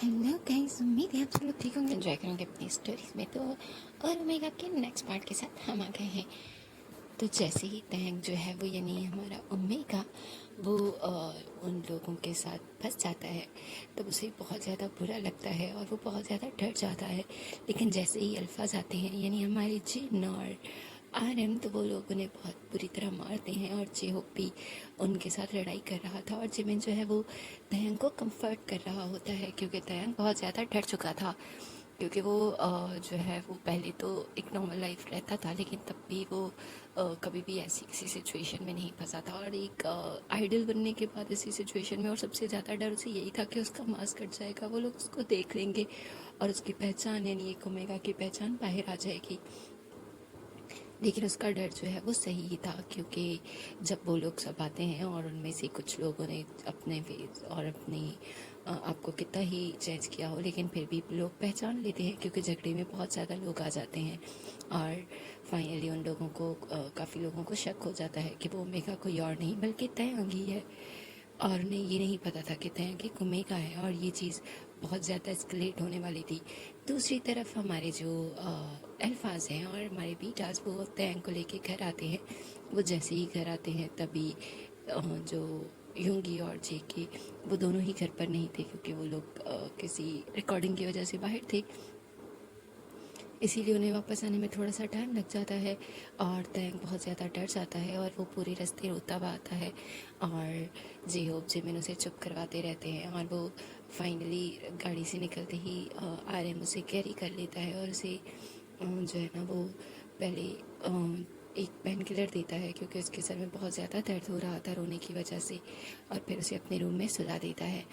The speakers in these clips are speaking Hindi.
हेलो गाइस, उम्मीद है आप सब लोग ठीक होंगे, एंजॉय करेंगे अपनी स्टोरीज में। तो और ओमेगा के नेक्स्ट पार्ट के साथ हम आ गए हैं। तो जैसे ही टैंक जो है वो यानी हमारा ओमेगा वो उन लोगों के साथ फंस जाता है तब उसे बहुत ज़्यादा बुरा लगता है और वो बहुत ज़्यादा डर जाता है। लेकिन जैसे ही अल्फाज आते हैं यानी हमारे जिन और आरएम, तो वो लोग उन्हें बहुत बुरी तरह मारते हैं और जेहोप भी उनके साथ लड़ाई कर रहा था और जिमिन जो है वो तयंग को कंफर्ट कर रहा होता है क्योंकि तयंग बहुत ज़्यादा डर चुका था। क्योंकि वो जो है वो पहले तो एक नॉर्मल लाइफ रहता था लेकिन तब भी वो कभी भी ऐसी किसी सिचुएशन में नहीं फंसा था और एक आइडल बनने के बाद ऐसी सिचुएशन में और सबसे ज़्यादा डर उसे यही था कि उसका मास्क कट जाएगा, वो लोग उसको देख लेंगे और उसकी पहचान यानी एक ओमेगा की पहचान बाहर आ जाएगी। लेकिन उसका डर जो है वो सही ही था क्योंकि जब वो लोग सब आते हैं और उनमें से कुछ लोगों ने अपने फेस और अपनी आपको कितना ही चेंज किया हो लेकिन फिर भी लोग पहचान लेते हैं क्योंकि झगड़े में बहुत ज़्यादा लोग आ जाते हैं और फाइनली उन लोगों को काफ़ी लोगों को शक हो जाता है कि वो ओमेगा कोई और नहीं बल्कि तयंग ही है। और उन्हें ये नहीं पता था कि तयंग एक ओमेगा है और ये चीज़ बहुत ज़्यादा एस्केलेट होने वाली थी। दूसरी तरफ हमारे जो अल्फाज हैं और हमारे बीटाज वो तयंग को लेके घर आते हैं। वो जैसे ही घर आते हैं तभी जो यूंगी और जेके वो दोनों ही घर पर नहीं थे क्योंकि वो लोग किसी रिकॉर्डिंग की वजह से बाहर थे, इसीलिए उन्हें वापस आने में थोड़ा सा टाइम लग जाता है और तयंग बहुत ज़्यादा डर जाता है और वो पूरे रास्ते रोता हुआ आता है और जेहोब जिमिन उसे चुप करवाते रहते हैं और वो फाइनली गाड़ी से निकलते ही आरएम उसे कैरी कर लेता है और उसे जो है ना वो पहले एक पेन किलर देता है क्योंकि उसके सर में बहुत ज़्यादा दर्द हो रहा था रोने की वजह से और फिर उसे अपने रूम में सुला देता है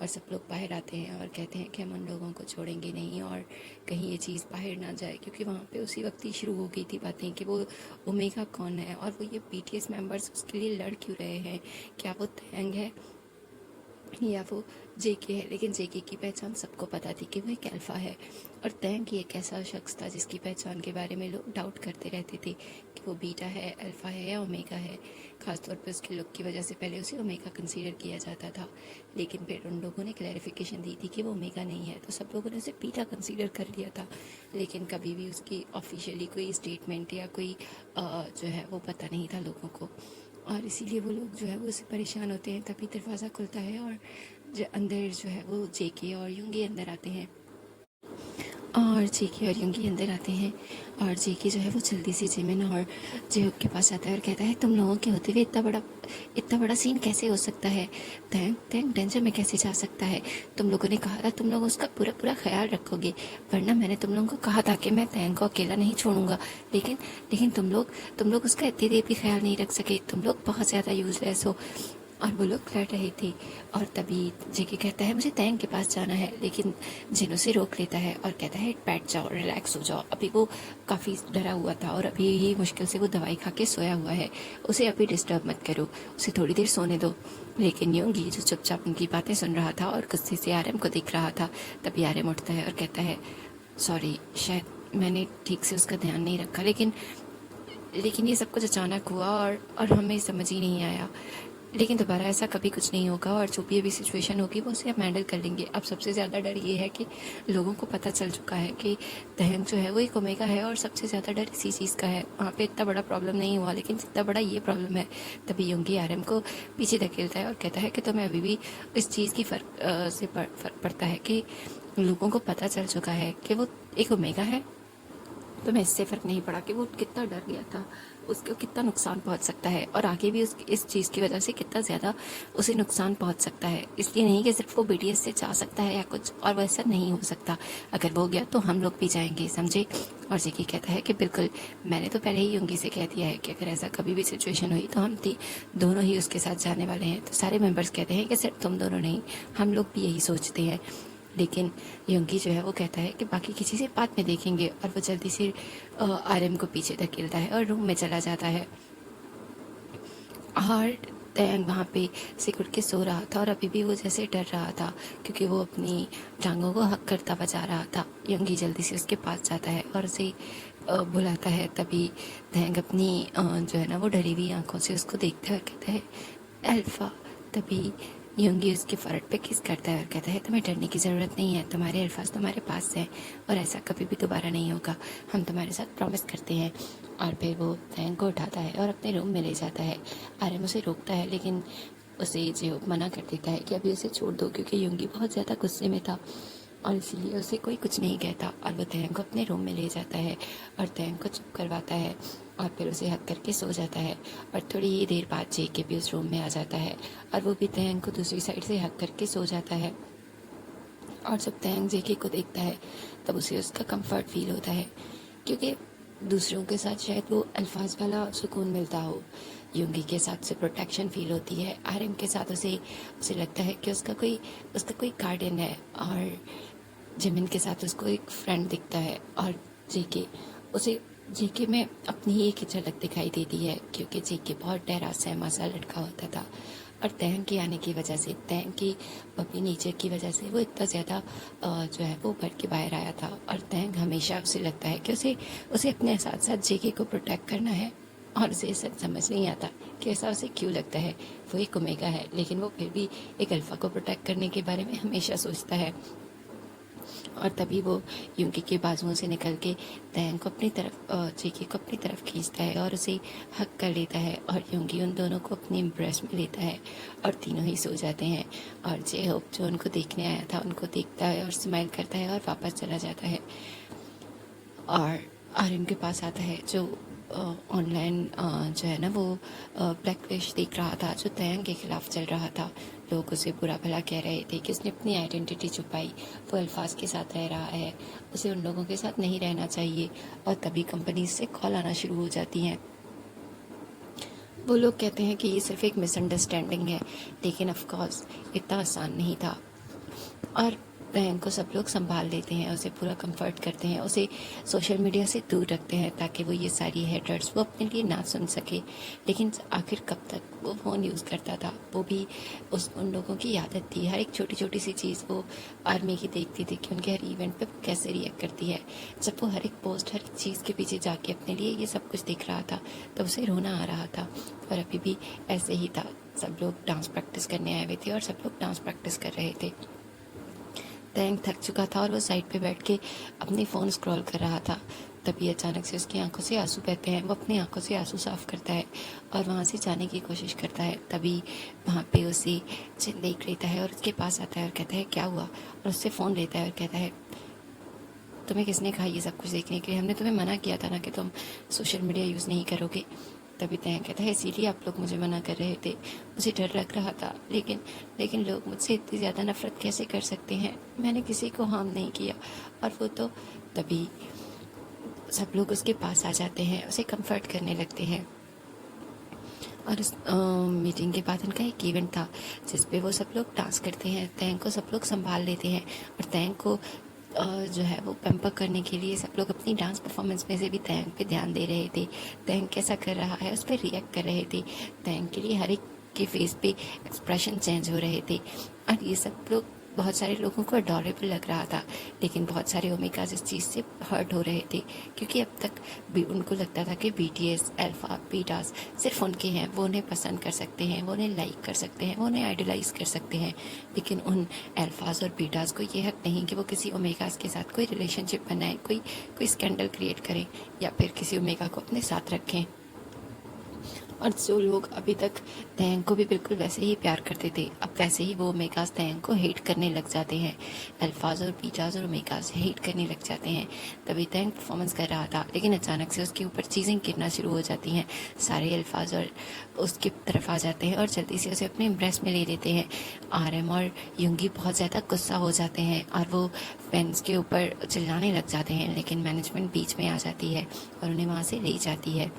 और सब लोग बाहर आते हैं और कहते हैं कि हम उन लोगों को छोड़ेंगे नहीं और कहीं ये चीज़ बाहर ना जाए क्योंकि वहाँ पे उसी वक्त ही शुरू हो गई थी बातें कि वो ओमेगा कौन है और वो ये बीटीएस मेंबर्स उसके लिए लड़ क्यों रहे हैं, क्या वो तयंग है या वो जेके है। लेकिन जेके की पहचान सबको पता थी कि वो एक अल्फ़ा है और तयंग एक ऐसा शख्स था जिसकी पहचान के बारे में लोग डाउट करते रहते थे कि वो बीटा है, अल्फ़ा है या ओमेगा है। ख़ासतौर पर उसके लुक की वजह से पहले उसे ओमेगा कंसीडर किया जाता था लेकिन फिर उन लोगों ने क्लैरिफिकेशन दी थी कि वो ओमेगा नहीं है तो सब लोगों ने उसे बीटा कंसीडर कर लिया था। लेकिन कभी भी उसकी ऑफिशियली कोई स्टेटमेंट या कोई जो है वो पता नहीं था लोगों को और इसीलिए वो लोग जो है वो उससे परेशान होते हैं। तभी दरवाज़ा खुलता है और जो अंदर जो है वो जेके और यूंगी अंदर आते हैं और जेके और यूंगी अंदर आते हैं और जेके जो है वो जल्दी से जिमिन और जेहोब के पास आता है और कहता है तुम लोगों के होते हुए इतना बड़ा सीन कैसे हो सकता है, तयंग तयंग डेंजर में कैसे जा सकता है। तुम लोगों ने कहा था तुम लोग उसका पूरा पूरा ख्याल रखोगे, वरना मैंने तुम लोगों को कहा था कि मैं तयंग को अकेला नहीं छोड़ूंगा। लेकिन लेकिन तुम लोग उसका इतनी देर भी ख्याल नहीं रख सके, तुम लोग बहुत ज़्यादा यूजलेस हो। और वो लोग लड़ रहे थे और तभी जेके कहता है मुझे तयंग के पास जाना है लेकिन जिन उसे रोक लेता है और कहता है बैठ जाओ, रिलैक्स हो जाओ। अभी वो काफ़ी डरा हुआ था और अभी ही मुश्किल से वो दवाई खा के सोया हुआ है, उसे अभी डिस्टर्ब मत करो, उसे थोड़ी देर सोने दो। लेकिन यूंगी जो चुपचाप उनकी बातें सुन रहा था और गुस्से से आरएम को देख रहा था, तभी आरएम उठता है और कहता है सॉरी, शायद मैंने ठीक से उसका ध्यान नहीं रखा लेकिन ये सब कुछ अचानक हुआ और हमें समझ ही नहीं आया। लेकिन दोबारा ऐसा कभी कुछ नहीं होगा और जो भी अभी सिचुएशन होगी वो उसे हम हैंडल कर लेंगे। अब सबसे ज़्यादा डर ये है कि लोगों को पता चल चुका है कि तयंग जो है वो एक ओमेगा है और सबसे ज़्यादा डर इसी चीज़ का है। वहाँ पे इतना बड़ा प्रॉब्लम नहीं हुआ लेकिन जितना बड़ा ये प्रॉब्लम है। तभी यूंगी आरएम को पीछे धकेलता है और कहता है कि तुम्हें अभी भी इस चीज़ की फर्क पड़ता है कि लोगों को पता चल चुका है कि वो एक ओमेगा है। तुम्हें इससे फ़र्क नहीं पड़ा कि वो कितना डर गया था, उसको कितना नुकसान पहुंच सकता है और आगे भी इस चीज़ की वजह से कितना ज़्यादा उसे नुकसान पहुंच सकता है। इसलिए नहीं कि सिर्फ वो बीटीएस से जा सकता है या कुछ और, वैसा नहीं हो सकता। अगर वो गया तो हम लोग भी जाएंगे, समझे। और जेकी कहता है कि बिल्कुल, मैंने तो पहले ही यूंगी से कह दिया है कि अगर ऐसा कभी भी सिचुएशन हुई तो हम दोनों ही उसके साथ जाने वाले हैं। तो सारे मेम्बर्स कहते हैं कि सिर्फ तुम दोनों नहीं, हम लोग भी यही सोचते हैं। लेकिन यूंगी जो है वो कहता है कि बाकी की चीज़ें बाद में देखेंगे और वो जल्दी से आरएम को पीछे धकेलता है और रूम में चला जाता है। और तयंग वहाँ पे सिकुड़ के सो रहा था और अभी भी वो जैसे डर रहा था क्योंकि वो अपनी टांगों को हक करता बजा रहा था। यूंगी जल्दी से उसके पास जाता है और उसे बुलाता है। तभी तयंग अपनी जो है ना वो डरी हुई आंखों से उसको देखता है, कहता है अल्फ़ा। तभी योंगी उसके फोrehead पे किस करता है और कहता है तुम्हें डरने की ज़रूरत नहीं है, तुम्हारे अल्फाज तुम्हारे पास हैं और ऐसा कभी भी दोबारा नहीं होगा, हम तुम्हारे साथ प्रॉमिस करते हैं। और फिर वो तैंग को उठाता है और अपने रूम में ले जाता है। आर्यन उसे रोकता है लेकिन उसे जो मना कर देता है कि अभी उसे छोड़ दो, क्योंकि योंगी बहुत ज़्यादा गुस्से में था और इसीलिए उसे कोई कुछ नहीं कहता। और वो तैंग को अपने रूम में ले जाता है और तैंग को चुप करवाता है और फिर उसे हक करके सो जाता है। और थोड़ी ही देर बाद जेके भी उस रूम में आ जाता है और वो भी तैंग को दूसरी साइड से हक करके सो जाता है। और जब तैंग जेके को देखता है तब उसे उसका कंफर्ट फील होता है, क्योंकि दूसरों के साथ शायद वो अल्फाज वाला सुकून मिलता हो। योंगी के साथ उसे प्रोटेक्शन फील होती है, आर्यन के साथ उसे उसे लगता है कि उसका कोई गार्डियन है। और जिमिन के साथ उसको एक फ्रेंड दिखता है। और जेके में अपनी ही एक झलक दिखाई देती है, क्योंकि जेके बहुत डरा सहमा सा लड़का होता था और तैंग के आने की वजह से, तैंग की अपनी नेचर की वजह से वो इतना ज़्यादा जो है वो उभर के बाहर आया था। और तैंग हमेशा उसे लगता है कि उसे अपने साथ साथ जेके को प्रोटेक्ट करना है। और उसे सच समझ नहीं आता कि ऐसा उसे क्यों लगता है। वो एक ओमेगा है लेकिन वो फिर भी एक अल्फ़ा को प्रोटेक्ट करने के बारे में हमेशा सोचता है। और तभी वो योंगी के बाजुओं से निकल के तैंग को अपनी तरफ जेके को अपनी तरफ खींचता है और उसे हक कर लेता है। और योंगी उन दोनों को अपनी एम्ब्रेस में लेता है और तीनों ही सो जाते हैं। और जे होप जो उनको देखने आया था उनको देखता है और स्माइल करता है और वापस चला जाता है। और आर्यन के पास आता है जो ऑनलाइन जो है ना वो ब्लैक फिश देख रहा था, जो तैंग के खिलाफ चल रहा था। लोग उसे बुरा भला कह रहे थे कि उसने अपनी आइडेंटिटी छुपाई, वो अल्फाज के साथ रह रहा है, उसे उन लोगों के साथ नहीं रहना चाहिए। और तभी कंपनी से कॉल आना शुरू हो जाती हैं। वो लोग कहते हैं कि ये सिर्फ एक मिसअंडरस्टैंडिंग है, लेकिन ऑफ कोर्स इतना आसान नहीं था। और तैंग को सब लोग संभाल लेते हैं, उसे पूरा कंफर्ट करते हैं, उसे सोशल मीडिया से दूर रखते हैं ताकि वो ये सारी हेटर्स वो अपने लिए ना सुन सके। लेकिन आखिर कब तक वो फ़ोन यूज़ करता था, वो भी उन लोगों की आदत थी। हर एक छोटी छोटी सी चीज़ वो आर्मी की देखती थी कि उनके हर इवेंट पे वो कैसे रिएक्ट करती है। जब वो हर एक पोस्ट हर एक चीज़ के पीछे जाके अपने लिए ये सब कुछ देख रहा था तो उसे रोना आ रहा था। और अभी भी ऐसे ही था, सब लोग डांस प्रैक्टिस करने आए हुए थे और सब लोग डांस प्रैक्टिस कर रहे थे। तैंग थक चुका था और वो साइड पे बैठ के अपनी फ़ोन स्क्रॉल कर रहा था। तभी अचानक से उसकी आंखों से आंसू बहते हैं। वो अपनी आंखों से आंसू साफ करता है और वहाँ से जाने की कोशिश करता है। तभी वहाँ पे उसे जिन देख लेता है और उसके पास आता है और कहता है क्या हुआ, और उससे फ़ोन लेता है और कहता है तुम्हें किसने कहा ये सब कुछ देखने के लिए, हमने तुम्हें मना किया था ना कि तुम सोशल मीडिया यूज़ नहीं करोगे। तभी तैंग कहता है इसीलिए आप लोग मुझे मना कर रहे थे, मुझे डर लग रहा था, लेकिन लोग मुझसे इतनी ज़्यादा नफरत कैसे कर सकते हैं, मैंने किसी को हार्म नहीं किया। और वो तो तभी सब लोग उसके पास आ जाते हैं, उसे कंफर्ट करने लगते हैं। और उस मीटिंग के बाद उनका एक इवेंट था जिस पे वो सब लोग डांस करते हैं। तैंग को सब लोग संभाल लेते हैं और तैंग को जो है वो पैम्पर करने के लिए सब लोग अपनी डांस परफॉर्मेंस में से भी तैंग पे ध्यान दे रहे थे। तैंग कैसा कर रहा है उस पर रिएक्ट कर रहे थे। तैंग के लिए हर एक के फेस पे एक्सप्रेशन चेंज हो रहे थे और ये सब लोग बहुत सारे लोगों को अडोरेबल लग रहा था। लेकिन बहुत सारे ओमेगाज इस चीज़ से हर्ट हो रहे थे, क्योंकि अब तक भी उनको लगता था कि बीटीएस अल्फा बीटास सिर्फ उनके हैं, वो उन्हें पसंद कर सकते हैं, वो उन्हें लाइक कर सकते हैं, वो उन्हें आइडलाइज कर सकते हैं। लेकिन उन अल्फाज और बीटास को ये हक नहीं कि वो किसी ओमेगाज के साथ कोई रिलेशनशिप बनाए, कोई स्कैंडल क्रिएट करें या फिर किसी ओमेगा को अपने साथ रखें। और जो लोग अभी तक तैंग को भी बिल्कुल वैसे ही प्यार करते थे, अब वैसे ही वो ओमेगास तैंग को हेट करने लग जाते हैं। अल्फाज और बीटाज और ओमेगास हेट करने लग जाते हैं। तभी तैंग परफॉर्मेंस कर रहा था, लेकिन अचानक से उसके ऊपर चीज़ें गिरना शुरू हो जाती हैं। सारे अल्फाज और उसकी तरफ आ जाते हैं और जल्दी से उसे अपने एम्ब्रेस में ले लेते हैं। आरएम और युंगी बहुत ज़्यादा गुस्सा हो जाते हैं और वो फैंस के ऊपर चिल्लाने लग जाते हैं, लेकिन मैनेजमेंट बीच में आ जाती है और उन्हें वहाँ से ले जाती है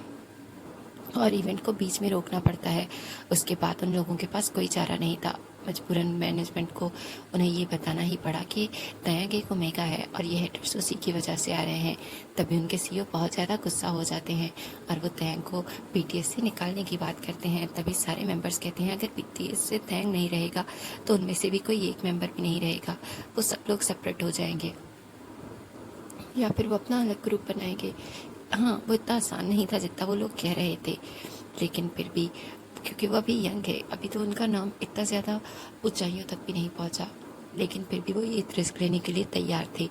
और इवेंट को बीच में रोकना पड़ता है। उसके बाद उन लोगों के पास कोई चारा नहीं था, मजबूरन मैनेजमेंट को उन्हें ये बताना ही पड़ा कि तैंग एक ओमेगा है और ये हेटर्स उसी की वजह से आ रहे हैं। तभी उनके सीईओ बहुत ज़्यादा गुस्सा हो जाते हैं और वो तैंग को बीटीएस से निकालने की बात करते हैं। तभी सारे मेंबर्स कहते हैं अगर बीटीएस से तैंग नहीं रहेगा तो उनमें से भी कोई एक मेंबर भी नहीं रहेगा, वो सब लोग सेपरेट हो जाएंगे या फिर वो अपना अलग ग्रुप बनाएंगे। हाँ, वो इतना आसान नहीं था जितना वो लोग कह रहे थे, लेकिन फिर भी क्योंकि वो अभी यंग है, अभी तो उनका नाम इतना ज़्यादा ऊंचाइयों तक भी नहीं पहुंचा, लेकिन फिर भी वो ये रिस्क लेने के लिए तैयार थे।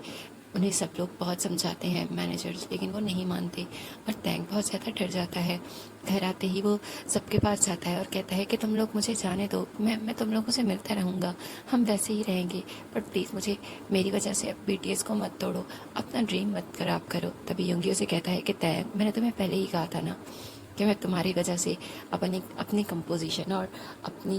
उन्हें सब लोग बहुत समझाते हैं मैनेजर्स, लेकिन वो नहीं मानते और टैंक बहुत ज़्यादा डर जाता है। घर आते ही वो सबके पास जाता है और कहता है कि तुम लोग मुझे जाने दो, मैं तुम लोगों से मिलता रहूँगा, हम वैसे ही रहेंगे, पर प्लीज़ मुझे मेरी वजह से बीटीएस को मत तोड़ो, अपना ड्रीम मत खराब करो। तभी योंगियो से कहता है कि टैंक, मैंने तुम्हें पहले ही कहा था ना कि मैं तुम्हारी वजह से अपनी अपनी कंपोजिशन और अपनी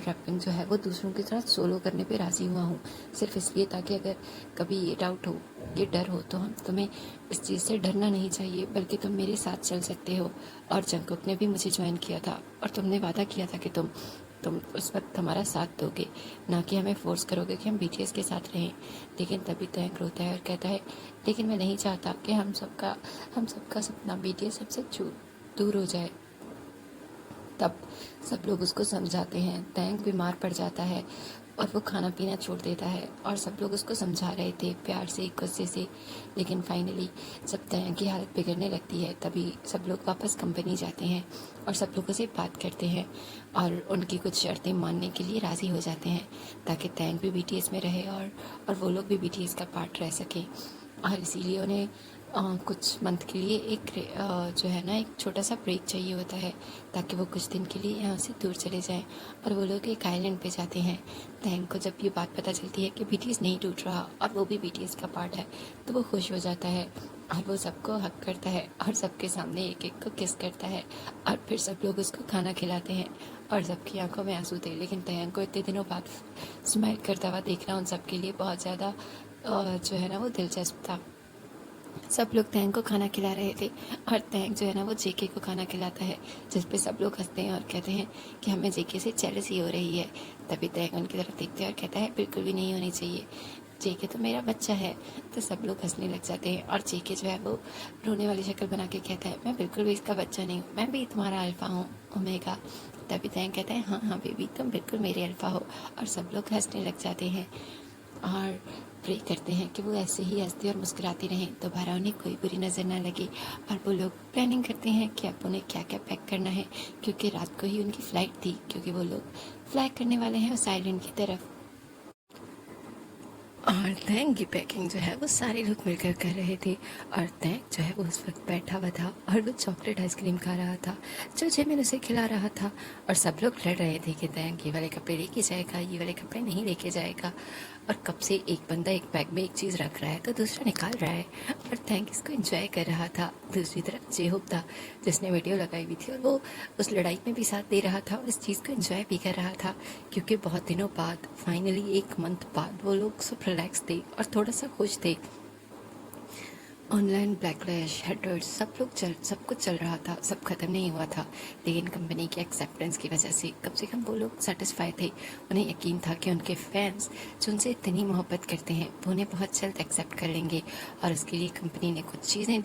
रैपिंग जो है वो दूसरों के साथ सोलो करने पे राज़ी हुआ हूँ, सिर्फ इसलिए ताकि अगर कभी ये डाउट हो, ये डर हो, तो हम तुम्हें इस चीज़ से डरना नहीं चाहिए, बल्कि तुम मेरे साथ चल सकते हो। और जंगकुक ने भी मुझे ज्वाइन किया था और तुमने वादा किया था कि तुम उस वक्त हमारा साथ दोगे, ना कि हमें फोर्स करोगे कि हम बीटीएस के साथ रहें। लेकिन तभी टैंक रोता है और कहता है, लेकिन मैं नहीं चाहता कि हम सबका सपना बीटीएस सबसे दूर हो जाए। तब सब लोग उसको समझाते हैं। टैंक बीमार पड़ जाता है और वो खाना पीना छोड़ देता है और सब लोग उसको समझा रहे थे प्यार से, गुस्से से, लेकिन फाइनली जब टैंक की हालत बिगड़ने लगती है तभी सब लोग वापस कंपनी जाते हैं और सब लोगों से बात करते हैं और उनकी कुछ शर्तें मानने के लिए राज़ी हो जाते हैं, ताकि टैंक भी बीटीएस में रहे और वो लोग भी बीटीएस का पार्ट रह सकें। और इसीलिए उन्हें कुछ मंथ के लिए जो है ना एक छोटा सा ब्रेक चाहिए होता है, ताकि वो कुछ दिन के लिए यहाँ से दूर चले जाएं। और वो लोग एक आइलैंड पे जाते हैं। टैंक को जब ये बात पता चलती है कि बीटीएस नहीं टूट रहा और वो भी बीटीएस का पार्ट है, तो वो खुश हो जाता है और वो सबको हक करता है और सबके सामने एक एक को किस करता है। और फिर सब लोग उसको खाना खिलाते हैं और सबकी आंखों में आंसू थे, लेकिन टैंक को इतने दिनों बाद स्माइल करता हुआ देखना उन सबके लिए बहुत ज़्यादा जो है ना वो दिलचस्प था। सब लोग टैंक को खाना खिला रहे थे और टैंक जो है ना वो जेके को खाना खिलाता है, जिस पे सब लोग हंसते हैं और कहते हैं कि हमें जेके से जेलसी हो रही है। तभी टैंक उनकी तरफ देखते हैं और कहता है, बिल्कुल भी नहीं होनी चाहिए, जेके तो मेरा बच्चा है। तो सब लोग हंसने लग जाते हैं और जेके जो है वो रोने वाली शक्ल बना के कहता है, मैं बिल्कुल भी इसका बच्चा नहीं हूँ, मैं भी तुम्हारा अल्फ़ा हूँ, ओमेगा। तभी टैंक कहता है, हाँ हाँ बेबी, तुम बिल्कुल मेरे अल्फ़ा हो। और सब लोग हंसने लग जाते हैं और प्रे करते हैं कि वो ऐसे ही हंसते और मुस्कुराते रहें, दोबारा उन्हें कोई बुरी नज़र ना लगे। और वो लोग प्लानिंग करते हैं कि अब उन्हें क्या क्या पैक करना है, क्योंकि रात को ही उनकी फ़्लाइट थी, क्योंकि वो लोग फ्लाई करने वाले हैं उस आइलैंड की तरफ। और टैंक की पैकिंग जो है वो सारे लोग मिलकर कर रहे थे और टैंक जो है वो उस वक्त बैठा हुआ था और वो चॉकलेट आइसक्रीम खा रहा था जो जिमिन उसे खिला रहा था। और सब लोग लड़ रहे थे कि टैंक ये वाले कपड़े लेके जाएगा, ये वाले कपड़े नहीं लेके जाएगा। और कब से एक बंदा एक बैग में एक चीज़ रख रहा है तो दूसरा निकाल रहा है और टैंक इसको एंजॉय कर रहा था। दूसरी तरफ जेहोप था जिसने वीडियो लगाई हुई थी और वो उस लड़ाई में भी साथ दे रहा था और इस चीज़ को एंजॉय भी कर रहा था, क्योंकि बहुत दिनों बाद, फाइनली एक मंथ बाद, वो लोग सब रिलैक्स थे और थोड़ा सा खुश थे। ऑनलाइन बैकलैश, हेटर्स, सब कुछ चल रहा था, सब खत्म नहीं हुआ था, लेकिन कंपनी के एक्सेप्टेंस की वजह से कम वो लोग सेटिस्फाई थे। उन्हें यकीन था कि उनके फैंस जो उनसे इतनी मोहब्बत करते हैं वो उन्हें बहुत जल्द एक्सेप्ट कर लेंगे। और उसके लिए कंपनी ने कुछ चीज़ें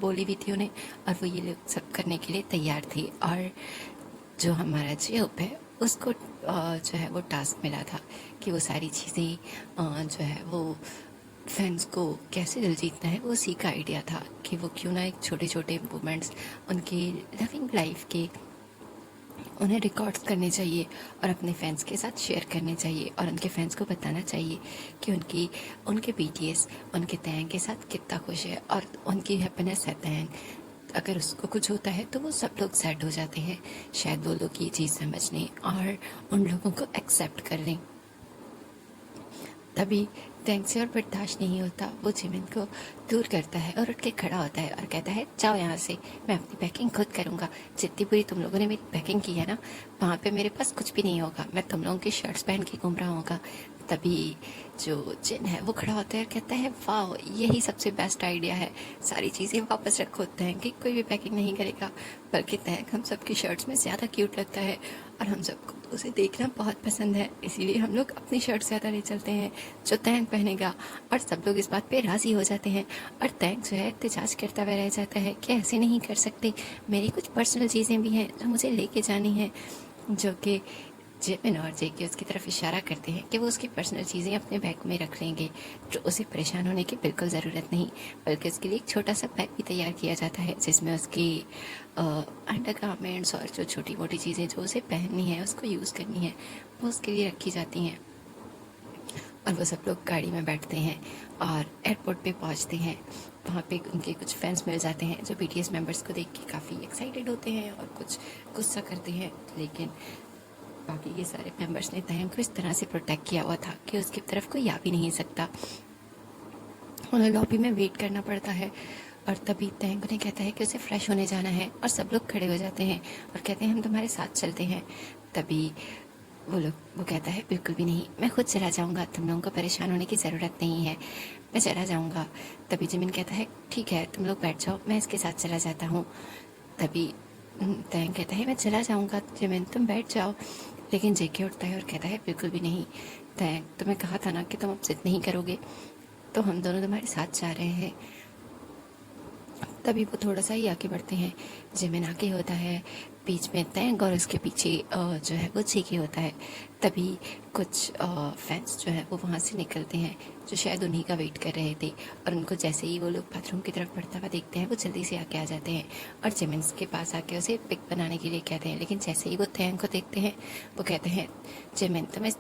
बोली भी थी उन्हें और वो ये लोग सब करने के लिए तैयार थी। और जो हमारा जेहोप है उसको जो है वो टास्क मिला था कि वो सारी चीज़ें जो है वो फैंस को कैसे दिल जीतना है, वो उसी का आइडिया था कि वो क्यों ना एक छोटे छोटे मोमेंट्स उनकी लविंग लाइफ के उन्हें रिकॉर्ड्स करने चाहिए और अपने फैंस के साथ शेयर करने चाहिए और उनके फैंस को बताना चाहिए कि उनके बीटीएस उनके टैंक के साथ कितना खुश है और उनकी हैप्पीनेस है टैंक। अगर उसको कुछ होता है तो वो सब लोग सैड हो जाते हैं। शायद वो लोग ये चीज़ समझ लें और उन लोगों को एक्सेप्ट कर लें। तभी टैंक से और बर्दाश्त नहीं होता, वो जिमिन को दूर करता है और उठ के खड़ा होता है और कहता है, जाओ यहाँ से, मैं अपनी पैकिंग खुद करूँगा। जितनी बुरी तुम लोगों ने मेरी पैकिंग की है ना, वहाँ पे मेरे पास कुछ भी नहीं होगा, मैं तुम लोगों की शर्ट्स पहन के घूम रहा होगा। तभी जो जिन है वो खड़ा होता है और कहता है, वाह, यही सबसे बेस्ट आइडिया है, सारी चीज़ें वापस रखो, टैंक की कोई भी पैकिंग नहीं करेगा, बल्कि टैंक हम सबकी शर्ट्स में ज़्यादा क्यूट लगता है और हम सबको उसे देखना बहुत पसंद है, इसीलिए हम लोग अपनी शर्ट ज़्यादा ले चलते हैं जो टैंक पहनेगा। और सब लोग इस बात पे राज़ी हो जाते हैं और टैंक जो है एहतजाज करता हुआ रह जाता है कि ऐसे नहीं कर सकते, मेरी कुछ पर्सनल चीज़ें भी हैं जो मुझे लेके जानी है, जो कि जिमिन और जेके उसकी तरफ इशारा करते हैं कि वो उसकी पर्सनल चीज़ें अपने बैग में रख लेंगे, तो उसे परेशान होने की बिल्कुल ज़रूरत नहीं, बल्कि उसके लिए एक छोटा सा बैग भी तैयार किया जाता है जिसमें उसकी अंडर गारमेंट्स और जो छोटी मोटी चीज़ें जो उसे पहननी है, उसको यूज़ करनी है, वो उसके लिए रखी जाती हैं। और वो सब लोग गाड़ी में बैठते हैं और एयरपोर्ट पे पहुंचते हैं। वहाँ पे उनके कुछ फैंस मिल जाते हैं जो बीटीएस मेंबर्स को देख के काफ़ी एक्साइटेड होते हैं और कुछ गुस्सा करते हैं, लेकिन बाकी के सारे मेंबर्स ने तयंग को इस तरह से प्रोटेक्ट किया हुआ था कि उसकी तरफ कोई आ भी नहीं सकता। उन्हें लॉबी में वेट करना पड़ता है और तभी तयंग उन्हें कहता है कि उसे फ्रेश होने जाना है और सब लोग खड़े हो जाते हैं और कहते हैं हम तुम्हारे साथ चलते हैं। तभी वो कहता है बिल्कुल भी नहीं, मैं खुद चला जाऊंगा, तुम लोगों को परेशान होने की ज़रूरत नहीं है, मैं चला जाऊंगा। तभी जिमिन कहता है ठीक है तुम लोग बैठ जाओ, मैं इसके साथ चला जाता हूँ। तभी तयंग कहता है मैं चला जाऊंगा जिमिन, तुम बैठ जाओ। लेकिन जेके उठता है और कहता है बिल्कुल भी नहीं तयंग, तुम्हें कहा था ना कि तुम अब जिद नहीं करोगे, तो हम दोनों तुम्हारे साथ जा रहे हैं। तभी वो थोड़ा सा ही आगे बढ़ते हैं, जिमिन आगे होता है, बीच में तैंग और उसके पीछे जो है वो जेके होता है। तभी कुछ फैंस जो है वो वहाँ से निकलते हैं जो शायद उन्हीं का वेट कर रहे थे, और उनको जैसे ही वो लोग बाथरूम की तरफ बढ़ता हुआ देखते हैं वो जल्दी से आके आ जाते हैं और जिमिन के पास आके उसे पिक बनाने के लिए कहते हैं। लेकिन जैसे ही वो तैंग को देखते हैं वो कहते हैं जिमिन तुम इस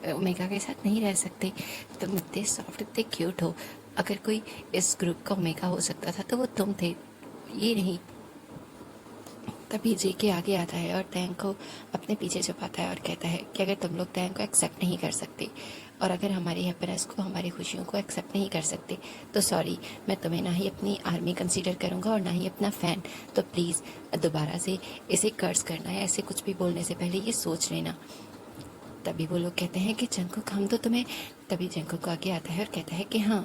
ओमेगा के साथ नहीं रह सकते, तुम इतने सॉफ्ट इतने क्यूट हो, अगर कोई इस ग्रुप का ओमेगा हो सकता था तो वो तुम थे, ये नहीं। तभी जेके आगे आता है और तैंग को अपने पीछे छुपाता है और कहता है कि अगर तुम लोग तैंग को एक्सेप्ट नहीं कर सकते और अगर हमारी हैप्पीनेस को, हमारी खुशियों को एक्सेप्ट नहीं कर सकते, तो सॉरी, मैं तुम्हें ना ही अपनी आर्मी कंसीडर करूँगा और ना ही अपना फ़ैन। तो प्लीज़ दोबारा से इसे कर्ज करना या ऐसे कुछ भी बोलने से पहले ये सोच लेना। तभी वो लोग कहते हैं कि जंगकुक हम तो तुम्हें, तभी जंगकुक आगे आता है और कहता है कि हाँ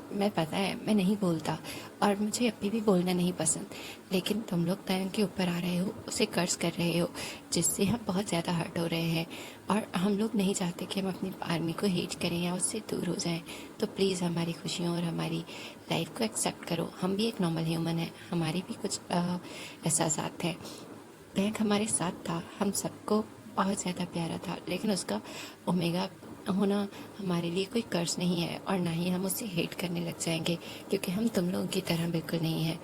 मैं पता है मैं नहीं बोलता और मुझे अभी भी बोलना नहीं पसंद, लेकिन तुम लोग तयंग के ऊपर आ रहे हो, उसे कर्ज कर रहे हो, जिससे हम बहुत ज़्यादा हर्ट हो रहे हैं और हम लोग नहीं चाहते कि हम अपनी आर्मी को हेट करें या उससे दूर हो जाएं। तो प्लीज़ हमारी खुशियों और हमारी लाइफ को एक्सेप्ट करो, हम भी एक नॉर्मल ह्यूमन है, हमारी भी कुछ एहसासात हैं। तयंग हमारे साथ था, हम सबको बहुत ज़्यादा प्यारा था, लेकिन उसका ओमेगा होना हमारे लिए कोई कर्ज नहीं है और ना ही हम उसे हेट करने लग जाएंगे, क्योंकि हम तुम लोगों की तरह बिल्कुल नहीं है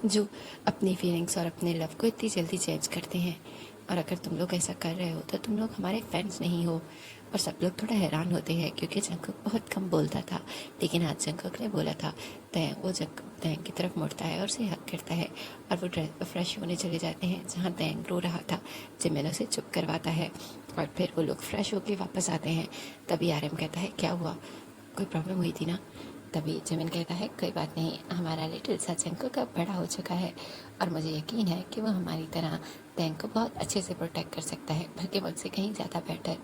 जो अपनी फीलिंग्स और अपने लव को इतनी जल्दी चेंज करते हैं। और अगर तुम लोग ऐसा कर रहे हो तो तुम लोग हमारे फ्रेंड्स नहीं हो। और सब लोग थोड़ा हैरान होते हैं क्योंकि जंगकुक बहुत कम बोलता था, लेकिन आज जंगकुक ने बोला था। तैंग वो तैंग की तरफ मुड़ता है और उसे हक करता है और वो फ्रेश होने चले जाते हैं जहाँ तैंग रो रहा था। जिमिन उसे चुप करवाता है और फिर वो लोग फ्रेश होके वापस आते हैं। तभी आरएम कहता है क्या हुआ, कोई प्रॉब्लम हुई थी ना। तभी जिमिन कहता है कोई बात नहीं, हमारा लिटिल सा जंगकुक अब बड़ा हो चुका है और मुझे यकीन है कि वो हमारी तरह तैंग को बहुत अच्छे से प्रोटेक्ट कर सकता है, बल्कि मुझसे कहीं ज़्यादा बेटर।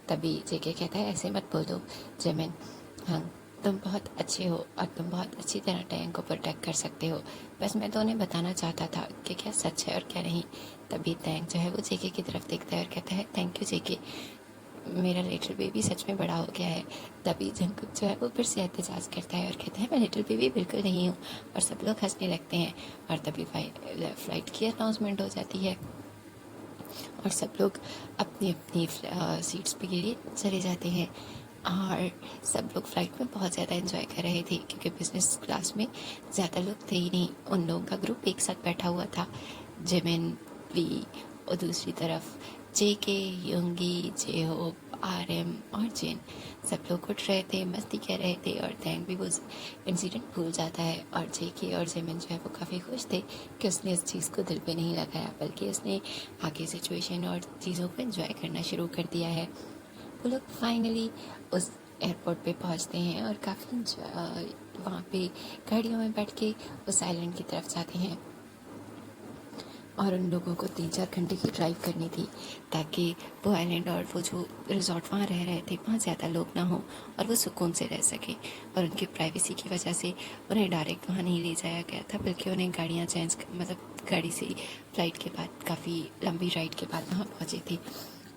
तभी जेके कहता है ऐसे मत बोलो जिमिन, हाँ तुम बहुत अच्छे हो और तुम बहुत अच्छी तरह टैंग को प्रोटेक्ट कर सकते हो, बस मैं तो उन्हें बताना चाहता था कि क्या सच है और क्या नहीं। तभी टैंग जो है वो जेके की तरफ देखता है और कहता है थैंक यू जेके, मेरा लिटिल बेबी सच में बड़ा हो गया है। तभी जंगकुक जो है वो फिर से एहतजाज करता है और कहता है मैं लिटिल बेबी बिल्कुल नहीं हूँ, और सब लोग हंसने लगते हैं। और तभी फ्लाइट की अनाउंसमेंट हो जाती है और सब लोग अपनी अपनी सीट्स पे के लिए चले जाते हैं और सब लोग फ्लाइट में बहुत ज़्यादा एंजॉय कर रहे थे क्योंकि बिजनेस क्लास में ज़्यादा लोग थे ही नहीं। उन लोगों का ग्रुप एक साथ बैठा हुआ था, जिमिन, वी और दूसरी तरफ जेके, योंगी, जेहोप, आरएम और जिन। सब लोग उठ रहे थे, मस्ती कर रहे थे और तैंग भी वो इंसिडेंट भूल जाता है। और जेके और जिमिन जो है वो काफ़ी खुश थे कि उसने इस चीज़ को दिल पे नहीं लगाया, बल्कि उसने आगे सिचुएशन और चीज़ों को एंजॉय करना शुरू कर दिया है। वो लोग फाइनली उस एयरपोर्ट पे पहुंचते हैं और काफ़ी वहाँ पे गाड़ियों में बैठ के उस आइलैंड की तरफ जाते हैं। और उन लोगों को 3-4 घंटे की ड्राइव करनी थी ताकि वो आइलैंड और वो जो रिजॉर्ट वहाँ रह रहे थे वहाँ ज़्यादा लोग ना हो और वो सुकून से रह सके। और उनकी प्राइवेसी की वजह से उन्हें डायरेक्ट वहाँ नहीं ले जाया गया था, बल्कि उन्हें गाड़ियाँ चेंज, मतलब गाड़ी से फ्लाइट के बाद काफ़ी लंबी राइड के बाद वहाँ पहुँचे थे।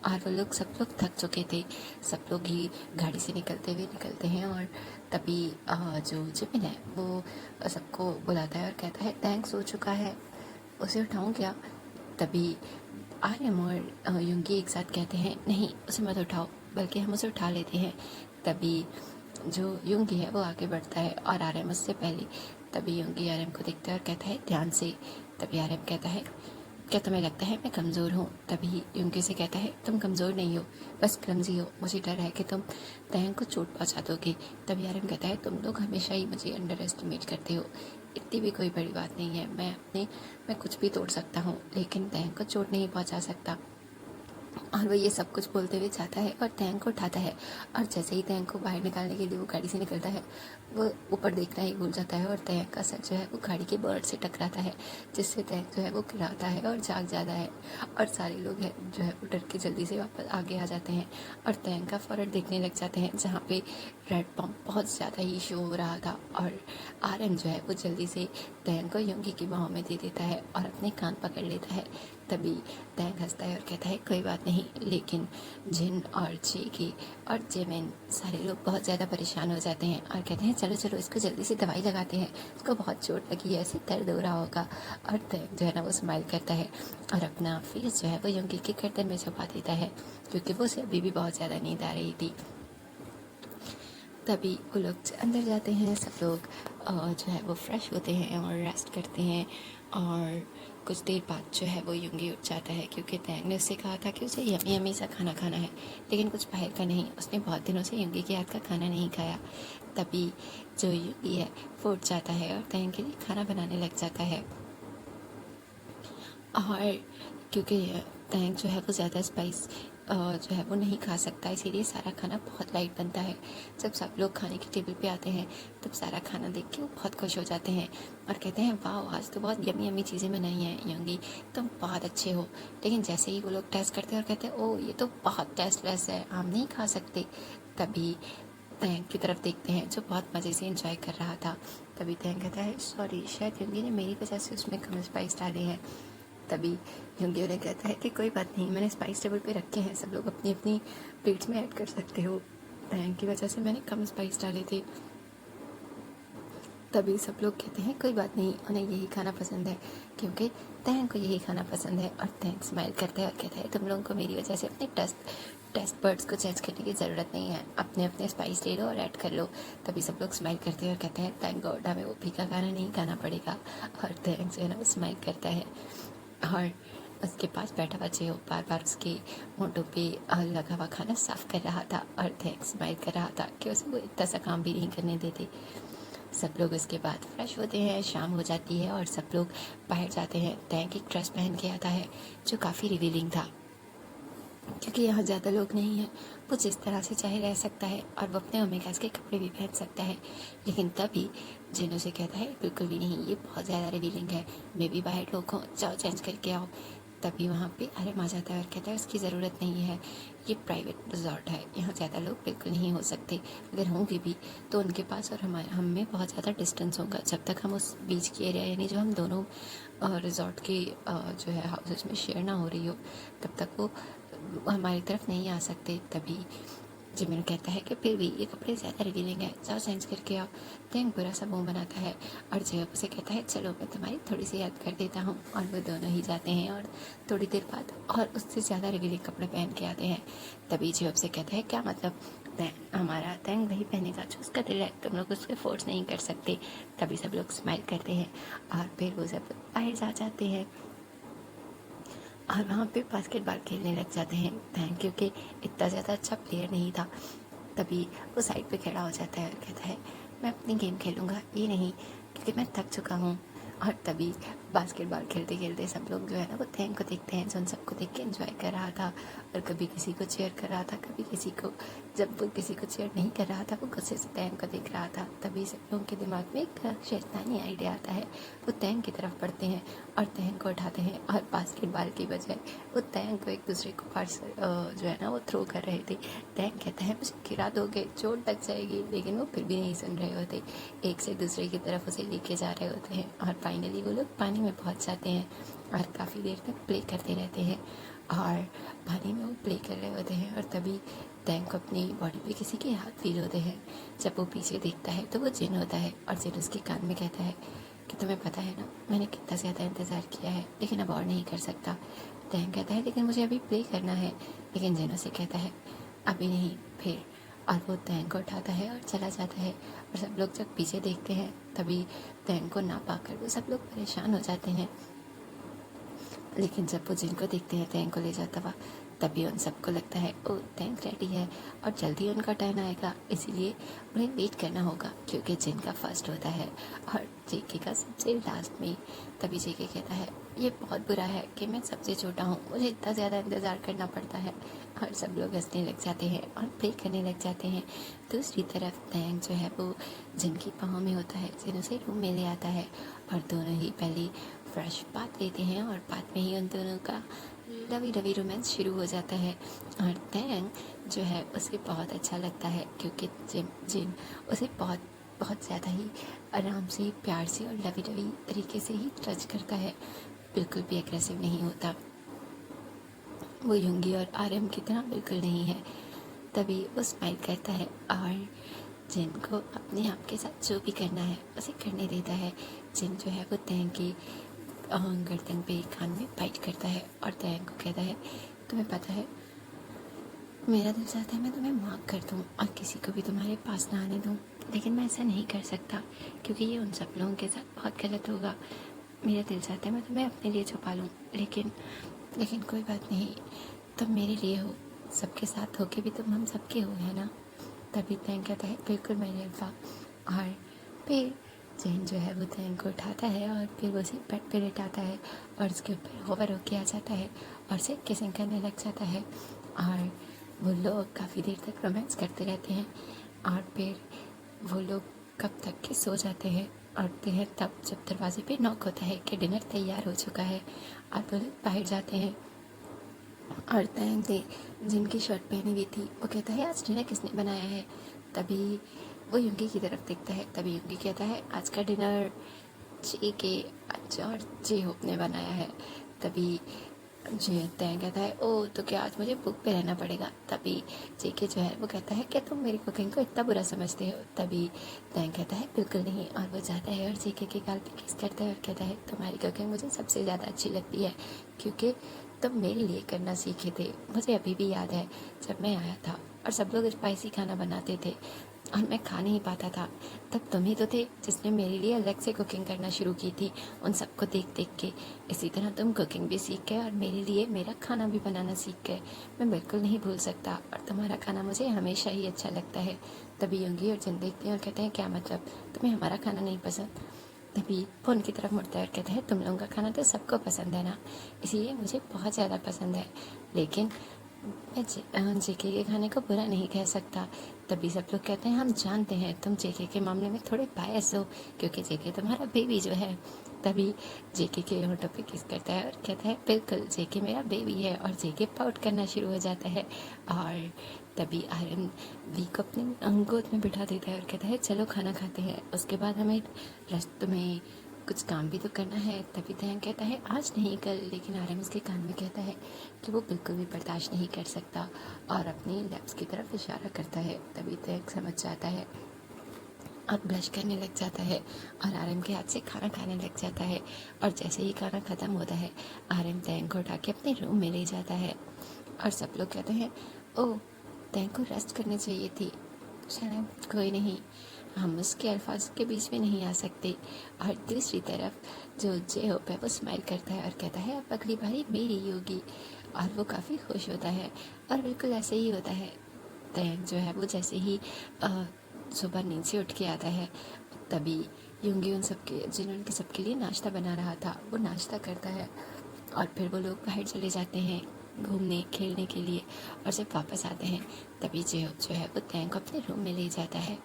और वो लोग सब लोग थक चुके थे, सब लोग ही गाड़ी से निकलते हैं। और तभी जो जिमिन है वो सबको बुलाता है और कहता है थैंक्स हो चुका है, उसे उठाऊं क्या। तभी आर्यम और युंगी एक साथ कहते हैं, नहीं उसे मत उठाओ, बल्कि हम उसे उठा लेते हैं। तभी जो युंगी है वो आगे बढ़ता है और आर्यम उससे पहले। तभी युंगी आर्यम को देखता है और कहता है, ध्यान से। तभी आर्यम कहता है, क्या तुम्हें लगता है मैं कमज़ोर हूँ? तभी युंगी से कहता है, तुम कमज़ोर नहीं हो, बस क्लमजी हो, मुझे डर है कि तुम तैंग को चोट पहुँचा दोगे। तभी आर्यम कहता है, तुम लोग हमेशा ही मुझे अंडर एस्टिमेट करते हो, इतनी भी कोई बड़ी बात नहीं है, मैं कुछ भी तोड़ सकता हूँ, लेकिन तैंग को चोट नहीं पहुँचा सकता। और वो ये सब कुछ बोलते हुए जाता है और तैंग को उठाता है। और जैसे ही तैंग को बाहर निकालने के लिए वो गाड़ी से निकलता है, वो ऊपर देखना ही भूल जाता है और तैंग का सर जो है वो गाड़ी के बर्ड से टकराता है, जिससे तैंग जो है वो गिराता है और जाग जाता है। और सारे लोग हैं जो है वो डर के जल्दी से वापस आगे आ जाते हैं और तैंग का फॉरवर्ड देखने लग जाते हैं, जहाँ पे रेड पम्प बहुत ज़्यादा ही शो हो रहा था। और आर्यन जो है वो जल्दी से तैंग को युंगी की बाहों में दे देता है और अपने कान पकड़ लेता है। तभी तैंग हंसता है और कहता है, कोई बात नहीं। लेकिन जिन और चीकी और जिमिन सारे लोग बहुत ज़्यादा परेशान हो जाते हैं और कहते हैं, चलो चलो इसको जल्दी से दवाई लगाते हैं, इसको बहुत चोट लगी है, ऐसे दर्द हो रहा होगा। और तैंग जो है ना वो स्माइल करता है और अपना फेस जो है वो युंगी के गर्दन में छुपा देता है, क्योंकि वो उसे अभी भी बहुत ज़्यादा नींद आ रही थी। तभी वो लोग अंदर जाते हैं, सब लोग जो है वो फ्रेश होते हैं और रेस्ट करते हैं। और कुछ देर बाद जो है वो युंगी उठ जाता है, क्योंकि तैंग ने उससे कहा था कि उसे यमी यमी सा खाना खाना है, लेकिन कुछ बाहर का नहीं। उसने बहुत दिनों से युंगी के हाथ का खाना नहीं खाया। तभी जो युंगी है वो उठ जाता है और तैंग के लिए खाना बनाने लग जाता है। और क्योंकि तैंग जो है वो ज़्यादा स्पाइस जो है वो नहीं खा सकता, इसीलिए सारा खाना बहुत लाइट बनता है। जब सब लोग खाने की टेबल पे आते हैं तब सारा खाना देख के वो बहुत खुश हो जाते हैं और कहते हैं, वाह आज तो बहुत यमी यमी चीज़ें बनाई हैं युंगी, तुम बहुत अच्छे हो। लेकिन जैसे ही वो लोग टेस्ट करते हैं और कहते हैं, ओह ये तो बहुत टेस्टलेस है, हम नहीं खा सकते। तभी तैंग की तरफ देखते हैं जो बहुत मज़े से इंजॉय कर रहा था। तभी तैंग कहता है, सॉरी, शायद युंगी ने मेरी वजह से उसमें कम स्पाइस डाले हैं। तभी युंगी उन्हें कहता है कि कोई बात नहीं, मैंने स्पाइस टेबल पे रखे हैं, सब लोग अपनी अपनी प्लेट्स में ऐड कर सकते हो, तैंग की वजह से मैंने कम स्पाइस डाले थे। तभी सब लोग कहते हैं, कोई बात नहीं, उन्हें यही खाना पसंद है, क्योंकि तैंग को यही खाना पसंद है। और तैंग स्माइल करता है और कहता है, तुम लोगों को मेरी वजह से अपने टेस्ट बर्ड्स को चेंज करने की ज़रूरत नहीं है, अपने अपने स्पाइस ले लो और ऐड कर लो। तभी सब लोग स्माइल करते हैं और कहते हैं, थैंक गॉड हमें वो फीका खाना नहीं खाना पड़ेगा। और तैंग जो है ना वो स्माइल करता है और उसके पास बैठा हुआ जो बार बार उसके होंठों पे लगा हुआ खाना साफ कर रहा था और थैंक स्माइल कर रहा था कि उसे वो इतना सा काम भी नहीं करने देते। सब लोग उसके बाद फ्रेश होते हैं, शाम हो जाती है और सब लोग बाहर जाते हैं। थैंक एक ड्रेस पहन के आता है जो काफ़ी रिवीलिंग था, क्योंकि यहाँ ज़्यादा लोग नहीं हैं, वो जिस तरह से चाहे रह सकता है और वो अपने ओमेगास के कपड़े भी पहन सकता है। लेकिन तभी जिन उसे कहता है, बिल्कुल भी नहीं, ये बहुत ज़्यादा रिवीलिंग है, मैं भी बाहर लोग हूँ, जाओ चेंज करके आओ। तभी वहाँ पे आर्यन आ जाता है और कहता है, उसकी ज़रूरत नहीं है, ये प्राइवेट रिजॉर्ट है, यहाँ ज़्यादा लोग बिल्कुल नहीं हो सकते, अगर होंगे भी तो उनके पास और हम में बहुत ज़्यादा डिस्टेंस होगा। जब तक हम उस बीच की एरिया यानी जो हम दोनों रिजॉर्ट के जो है हाउसेज में शेयर ना हो रही हो, तब तक वो हमारी तरफ नहीं आ सकते। तभी जिमिन कहता है कि फिर भी ये कपड़े ज़्यादा रिवीलिंग है, जाओ चेंज करके आओ। तैंग बुरा सा मुँह बनाता है और जेब उसे कहता है, चलो मैं तुम्हारी थोड़ी सी हेल्प कर देता हूँ। और वो दोनों ही जाते हैं और थोड़ी देर बाद और उससे ज़्यादा रिवीलिंग कपड़े पहन के आते हैं। तभी जेब से कहता है, क्या मतलब, हमारा तैंग वही पहनेगा जो उसका दिल है, तुम लोग उसको फोर्स नहीं कर सकते। तभी सब लोग स्माइल करते हैं और फिर वो सब बाहर जा जाते हैं और वहाँ पे बास्केटबॉल खेलने लग जाते हैं। थैंक क्योंकि इतना ज़्यादा अच्छा प्लेयर नहीं था। तभी वो साइड पे खड़ा हो जाता है और कहता है, मैं अपनी गेम खेलूँगा, ये नहीं, क्योंकि मैं थक चुका हूँ। और तभी बास्केटबॉल खेलते खेलते सब लोग जो है ना वो थैंक को देखते हैं, जो उन सबको देख के एंजॉय कर रहा था और कभी किसी को चेयर कर रहा था, कभी किसी को, जब वो किसी को चेयर नहीं कर रहा था वो गुस्से से थैंक को देख रहा था। तभी सब लोगों के दिमाग में एक शैतानी आइडिया आता है, वो थैंक की तरफ बढ़ते हैं और थैंक को उठाते हैं और बास्केटबॉल की बजाय वो थैंक को एक दूसरे को पास जो है ना वो थ्रो कर रहे थे। थैंक कहता है, मुझे गिरा दोगे, चोट लग जाएगी, लेकिन वो फिर भी नहीं सुन रहे होते, एक से दूसरे की तरफ उसे लेके जा रहे होते हैं और फाइनली वो लोग पानी में पहुंच जाते हैं और काफ़ी देर तक प्ले करते रहते हैं और पानी में वो प्ले कर रहे होते हैं। और तभी थैंक को अपनी बॉडी पे किसी के हाथ फील होते हैं। जब वो पीछे देखता है तो वो जिन होता है और जिन उसके कान में कहता है कि तुम्हें पता है ना, मैंने कितना ज़्यादा इंतज़ार किया है, लेकिन अब और नहीं कर सकता, तैंग कहता है लेकिन मुझे अभी प्ले करना है, लेकिन जिन उसे कहता है अभी नहीं, फिर। और वो तैंग को उठाता है और चला जाता है। और सब लोग जब पीछे देखते हैं तभी तैंग को ना पाकर वो सब लोग परेशान हो जाते हैं। लेकिन जब वो जिन को देखते हैं तैंग को ले जाता हुआ, तभी उन सबको लगता है ओ तैंग रेडी है और जल्दी उनका टर्न आएगा, इसीलिए उन्हें वेट करना होगा क्योंकि जिन का फर्स्ट होता है और जेके का सबसे लास्ट में। तभी जेके कहता है ये बहुत बुरा है कि मैं सबसे छोटा हूँ, मुझे इतना ज़्यादा इंतज़ार करना पड़ता है। और सब लोग हंसने लग जाते हैं और प्ले करने लग जाते हैं। दूसरी तरफ तैंग जो है वो जिन की पाँव में होता है, जिन उसे रूम में ले आता है और दोनों ही पहले फ्रेश बात लेते हैं और बाद में ही उन दोनों का लवी लवी रोमांस शुरू हो जाता है। और तैंग जो है उसे बहुत अच्छा लगता है क्योंकि जिन उसे बहुत बहुत ज़्यादा ही आराम से, प्यार से और लवी लवी तरीके से ही टच करता है, बिल्कुल भी एग्रेसिव नहीं होता। वो युंगी और आर्यम की तरह बिल्कुल नहीं है। तभी वो स्माइल करता है और जिन को अपने आप के साथ जो भी करना है उसे करने देता है। जिन जो है वो तैंग की गर्दन पे, कान में बाइट करता है और तैंग को कहता है तुम्हें पता है मेरा दिल चाहता है मैं तुम्हें माफ़ कर दूँ और किसी को भी तुम्हारे पास ना आने दूँ, लेकिन मैं ऐसा नहीं कर सकता क्योंकि ये उन सब लोगों के साथ बहुत गलत होगा। मेरा दिल चाहता है मैं तुम्हें अपने लिए छुपा लूँ, लेकिन कोई बात नहीं, तुम मेरे लिए हो, सबके साथ होके भी तुम हम सबके हो, है ना। तभी तैंग कहता है बिल्कुल मेरे अल्फा। और फिर जैन जो है वो तैंग को उठाता है और फिर वो उसे बेड पे लेटाता है और उसके ऊपर होवर होके आ जाता है और उसे किसिंग करने लग जाता है। और वो लोग काफ़ी देर तक रोमांस करते रहते हैं और फिर वो लोग कब तक के सो जाते हैं। उठते हैं तब जब दरवाजे पे नॉक होता है कि डिनर तैयार हो चुका है और वो लोग बाहर जाते हैं। और तैंग ने जिनकी शर्ट पहनी हुई थी वो कहता है आज डिनर किसने बनाया है। तभी वो युंगी की तरफ देखता है, तभी युंगी कहता है आज का डिनर जे के और जे होप ने बनाया है। तभी जे तैंग कहता है ओ तो क्या आज मुझे बुक पे रहना पड़ेगा। तभी जेके जो है वो कहता है क्या तुम मेरी कुकिंग को इतना बुरा समझते हो। तभी तैंग कहता है बिल्कुल नहीं, और वो जाता है और जेके के गाल पे किस करता है और कहता है तुम्हारी कुकिंग मुझे सबसे ज़्यादा अच्छी लगती है क्योंकि तुम मेरे लिए करना सीखे थे। मुझे अभी भी याद है जब मैं आया था और सब लोग स्पाइसी खाना बनाते थे और मैं खा नहीं पाता था, तब तुम ही तो थे जिसने मेरे लिए अलग से कुकिंग करना शुरू की थी उन सबको देख देख के। इसी तरह तुम कुकिंग भी सीख गए और मेरे लिए मेरा खाना भी बनाना सीख गए। मैं बिल्कुल नहीं भूल सकता और तुम्हारा खाना मुझे हमेशा ही अच्छा लगता है। तभी योंगी और जिन देखते हैं और कहते हैं क्या मतलब, तुम्हें हमारा खाना नहीं पसंद। तभी वो उनकी तरफ मुड़ता है और कहता है तुम लोगों का खाना तो सबको पसंद है ना, इसीलिए मुझे बहुत ज़्यादा पसंद है, लेकिन मैं जेके के खाने को बुरा नहीं कह सकता। तभी सब लोग कहते हैं हम जानते हैं तुम जेके के मामले में थोड़े बायस हो क्योंकि जेके तुम्हारा बेबी जो है। तभी जेके के होंठों पे किस करता है और कहता है बिल्कुल जेके मेरा बेबी है, और जेके पाउट करना शुरू हो जाता है। और तभी आर्यन वी को अपने गोद में बिठा देता है और कहता है चलो खाना खाते हैं, उसके बाद हमें रेस्ट में कुछ काम भी तो करना है। तभी तैंग कहता है आज नहीं कल, लेकिन आर्यन उसके कान में कहता है कि वो बिल्कुल भी बर्दाश्त नहीं कर सकता और अपनी लैब्स की तरफ इशारा करता है। तभी तैंग समझ जाता है और ब्लश करने लग जाता है और आर्यन के हाथ से खाना खाने लग जाता है। और जैसे ही खाना ख़त्म होता है आर्यन तैंग को उठा के अपने रूम में ले जाता है और सब लोग कहते हैं ओह तैंग को रेस्ट करनी चाहिए थी। शायद कोई नहीं, हम उसके अल्फाज के बीच में नहीं आ सकते। और दूसरी तरफ जो जे होप है वो स्माइल करता है और कहता है अब अगली बारी मेरी ही होगी, और वो काफ़ी खुश होता है। और बिल्कुल ऐसे ही होता है। तैंग जो है वो जैसे ही सुबह नींद से उठ के आता है तभी युंगी उन सबके जिन्होंने सबके लिए नाश्ता बना रहा था वो नाश्ता करता है और फिर वो लोग बाहर चले जाते हैं घूमने खेलने के लिए। और जब वापस आते हैं तभी जो है वो तैंग को अपने रूम में ले जाता है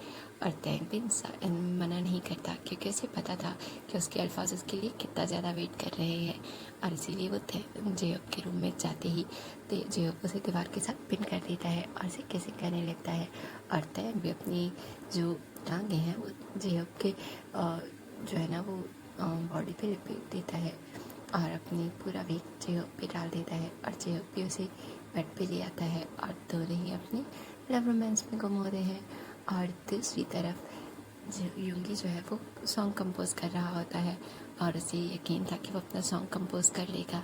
और तैंग भी मना नहीं करता क्योंकि उसे पता था कि उसके अल्फाज उसके लिए कितना ज़्यादा वेट कर रहे हैं। और इसीलिए वो जेब के रूम में जाते ही जेब उसे दीवार के साथ पिन कर देता है और उसे किसिंग करने लगता है। और तैंग भी अपनी जो टांगे हैं वो जेब के जो है ना वो बॉडी पे लिपेट देता है और अपनी पूरा वेट जेब पे डाल देता है और जेब भी उसे बेड पे ले आता है और दोनों ही अपने लव रोमांस में गुम होते हैं। और दूसरी तरफ युंगी जो है वो सॉन्ग कंपोज कर रहा होता है और उसे यकीन था कि वो अपना सॉन्ग कंपोज कर लेगा।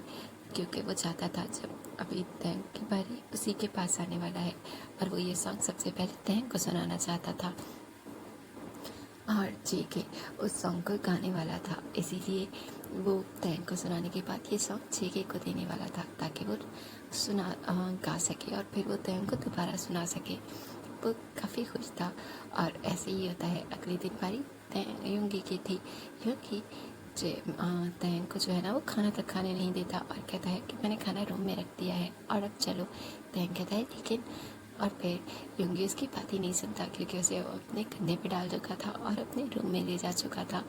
क्योंकि वो चाहता था जब अभी तैंग की बारी उसी के पास आने वाला है और वो ये सॉन्ग सबसे पहले तैंग को सुनाना चाहता था और जेके उस सॉन्ग को गाने वाला था। इसीलिए वो तैंग को सुनाने के बाद ये सॉन्ग जेके को देने वाला था ताकि वो गा सके और फिर वो तैंग को दोबारा सुना सके। वो काफ़ी खुश था और ऐसे ही होता है। अगले दिन बारी युंगी की थी। युंगी तैंग को जो है ना वो खाना तक खाने नहीं देता और कहता है कि मैंने खाना रूम में रख दिया है और अब चलो। तैंग कहता है लेकिन, और फिर युंगी उसकी बात ही नहीं सुनता क्योंकि उसे वो अपने कंधे पे डाल चुका था और अपने रूम में ले जा चुका था।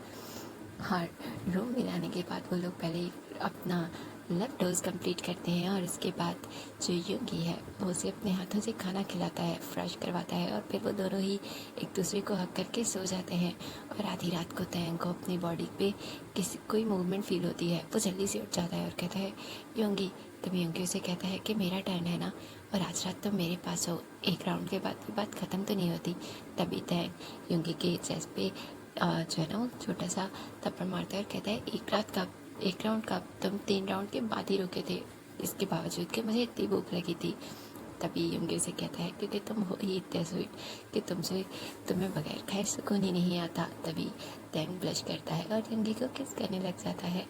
और रूम में लाने के बाद वो लोग पहले अपना लब डोज कंप्लीट करते हैं और उसके बाद जो युंगी है वो उसे अपने हाथों से खाना खिलाता है, फ्रेश करवाता है और फिर वो दोनों ही एक दूसरे को हक करके सो जाते हैं। और आधी रात को तैंग को अपनी बॉडी पे कोई मूवमेंट फील होती है। वो जल्दी से उठ जाता है और कहता है युंगी। तभी युंगी उसे कहता है कि मेरा टर्न है ना और आज रात तो मेरे पास हो, एक राउंड के बाद की बात ख़त्म तो नहीं होती। तभी तैंग युंगी के चेस्ट पे जो है ना वो छोटा सा थप्पड़ मारता है और कहता है एक राउंड का तुम 3 राउंड के बाद ही रुके थे, इसके बावजूद कि मुझे इतनी भूख लगी थी। तभी युंगी से कहता है क्योंकि तुम हो ही इतने स्वीट कि तुम्हें बगैर खाए सुकून ही नहीं आता। तभी तैंग ब्लश करता है और युंगी को किस करने लग जाता है।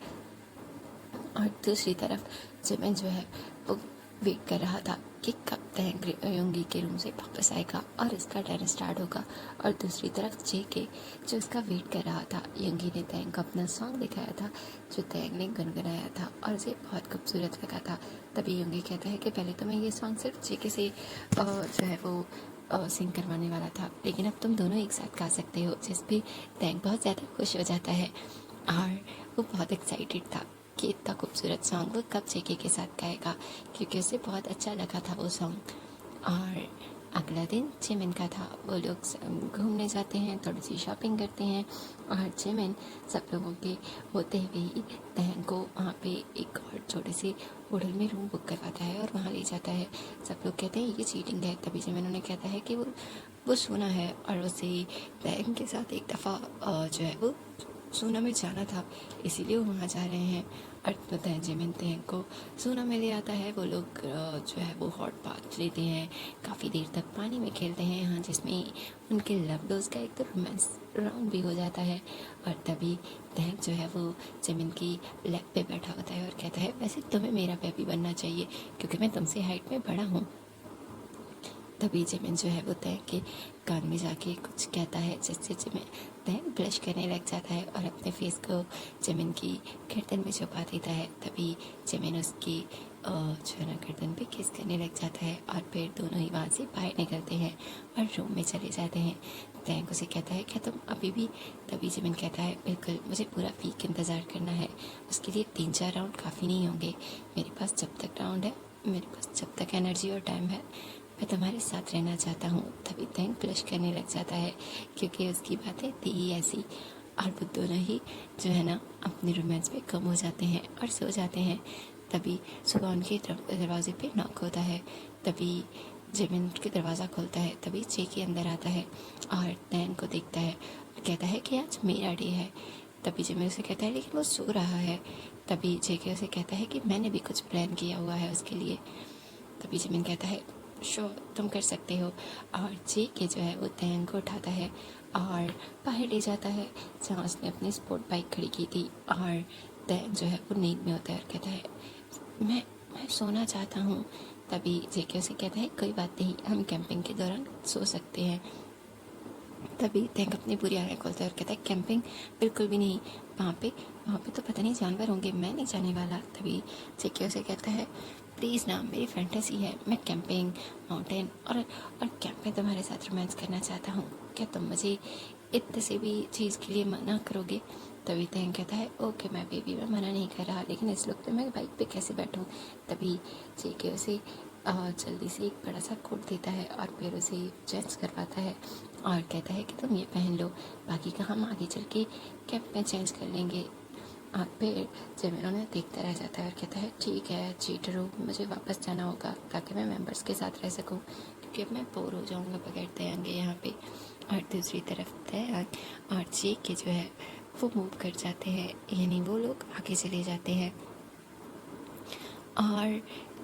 और दूसरी तरफ जिमिन जो है वो वेट कर रहा था कि कब तैंग युंगी के रूम से वापस आएगा और इसका टर्न स्टार्ट होगा। और दूसरी तरफ जेके जो उसका वेट कर रहा था। युंगी ने तैंग को अपना सॉन्ग दिखाया था जो तैंग ने गुनगुनाया था और उसे बहुत खूबसूरत लगा था। तभी युंगी कहता है कि पहले तो मैं ये सॉन्ग सिर्फ जेके से जो है वो सिंग करवाने वाला था, लेकिन अब तुम दोनों एक साथ गा सकते हो, जिस पे तैंग बहुत ज़्यादा खुश हो जाता है और वो बहुत एक्साइटेड था कि इतना खूबसूरत सॉन्ग वो कब जेके के साथ गाएगा क्योंकि उसे बहुत अच्छा लगा था वो सॉन्ग। और अगला दिन जिमिन का था। वो लोग घूमने जाते हैं, थोड़ी सी शॉपिंग करते हैं और जिमिन सब लोगों के होते हुए ही तैंग को वहाँ पे एक और छोटे से होटल में रूम बुक करवाता है और वहाँ ले जाता है। सब लोग कहते हैं ये चीटिंग है। तभी जिमिन उन्हें कहता है कि वो सोना है और उसे तैंग के साथ एक दफ़ा जो है वो सोना में जाना था, इसीलिए वो वहाँ जा रहे हैं। और तो जिमिन तैंग को सोना में ले आता है। वो लोग जो है वो हॉट बाथ लेते हैं, काफ़ी देर तक पानी में खेलते हैं यहाँ, जिसमें उनके लव डोज का एक तो रोमांस राउंड भी हो जाता है। और तभी तैंग जो है वो जिमिन की लेग पे बैठा होता है और कहता है वैसे तुम्हें मेरा बेबी बनना चाहिए क्योंकि मैं तुमसे हाइट में बड़ा हूँ। तभी जिमिन जो है वो तैंग के कान में जाके कुछ कहता है जिससे जिमिन तैंग ब्लश करने लग जाता है और अपने फेस को जिमिन की गर्दन में छुपा देता है। तभी जिमिन उसकी जो है ना गर्दन पे किस करने लग जाता है और फिर दोनों ही वहाँ से बाहर निकलते हैं और रूम में चले जाते हैं। तैंग उसे कहता है क्या तुम अभी भी? तभी जिमिन कहता है बिल्कुल, मुझे पूरा वीक इंतज़ार करना है, उसके लिए 3-4 राउंड काफ़ी नहीं होंगे। मेरे पास जब तक राउंड है, मेरे पास जब तक एनर्जी और टाइम है, मैं तुम्हारे साथ रहना चाहता हूँ। तभी तैंग ब्लश करने लग जाता है क्योंकि उसकी बातें थी ही ऐसी। और वो दोनों ही जो है ना अपने रोमांस पे कम हो जाते हैं और सो जाते हैं। तभी सुबह उनके दरवाजे पे नॉक होता है। तभी जिमिन के दरवाज़ा खोलता है। तभी जेके अंदर आता है और तैंग को देखता है और कहता है कि आज मेरा डे है। तभी जिमिन उसे कहता है लेकिन वो सो रहा है। तभी जेके उसे कहता है कि मैंने भी कुछ प्लान किया हुआ है उसके लिए। तभी जिमिन कहता है श्योर, तुम कर सकते हो। और जेके जो है वो तैंग को उठाता है और बाहर ले जाता है जहाँ उसने अपनी स्पोर्ट बाइक खड़ी की थी। और तैंग जो है वो नींद में होता है और कहता है मैं सोना चाहता हूँ। तभी जेके उसे कहता है कोई बात नहीं, हम कैंपिंग के दौरान सो सकते हैं। तभी तैंग अपनी पूरी आँखें खोलता है और कहता है कैंपिंग? बिल्कुल भी नहीं, वहाँ पे तो पता नहीं जानवर होंगे, मैं नहीं जाने वाला। तभी जेके उसे कहता है प्लीज़ ना, मेरी फैंटेसी है, मैं कैंपिंग, माउंटेन और कैंप में तुम्हारे साथ रोमांस करना चाहता हूँ। क्या तुम मुझे इतने से भी चीज़ के लिए मना करोगे? तभी तैंग कहता है ओके मैं बेबी, मैं मना नहीं कर रहा, लेकिन इस वक्त मैं बाइक पे कैसे बैठूँ? तभी जेके उसे जल्दी से एक बड़ा सा कोट देता है और फिर उसे चेंज करवाता है और कहता है कि तुम ये पहन लो, बाकी का हम आगे चल के कैंप में चेंज कर लेंगे। और फिर जिमिन उन्हें देखता रह जाता है और कहता है ठीक है चीटरो, मुझे वापस जाना होगा ताकि मैं मेंबर्स के साथ रह सकूं क्योंकि अब मैं बोर हो जाऊंगा बगैर तैंग के यहाँ पे। और दूसरी तरफ तैंग और जेके जो है वो मूव कर जाते हैं, यानी वो लोग आगे चले जाते हैं। और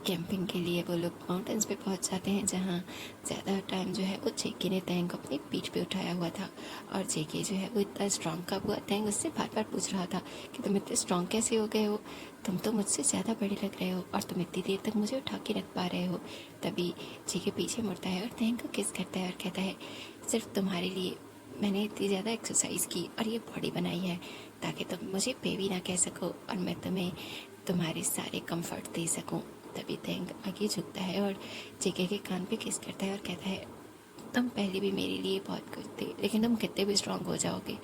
कैंपिंग के लिए वो लोग माउंटेन्स पे पहुंच जाते हैं, जहाँ ज़्यादा टाइम जो है वो जेके ने तैंग को अपनी पीठ पे उठाया हुआ था। और जेके जो है वो इतना स्ट्रांग कब हुआ, तैंग उससे बार बार पूछ रहा था कि तुम इतने स्ट्रांग कैसे हो गए हो, तुम तो मुझसे ज़्यादा बड़े लग रहे हो और तुम इतनी देर तक मुझे उठा के रख पा रहे हो। तभी जेके पीछे मुड़ता है और तैंग को किस करता है और कहता है, सिर्फ तुम्हारे लिए मैंने इतनी ज़्यादा एक्सरसाइज की और ये बॉडी बनाई है ताकि तुम मुझे बेबी ना कह सको और मैं तुम्हें तुम्हारे सारे कंफर्ट दे सकूं। तभी तैंग आगे झुकता है और जेके के कान पे किस करता है और कहता है, तुम पहले भी मेरे लिए बहुत कुछ थे, लेकिन तुम कितने भी स्ट्रांग हो जाओगे,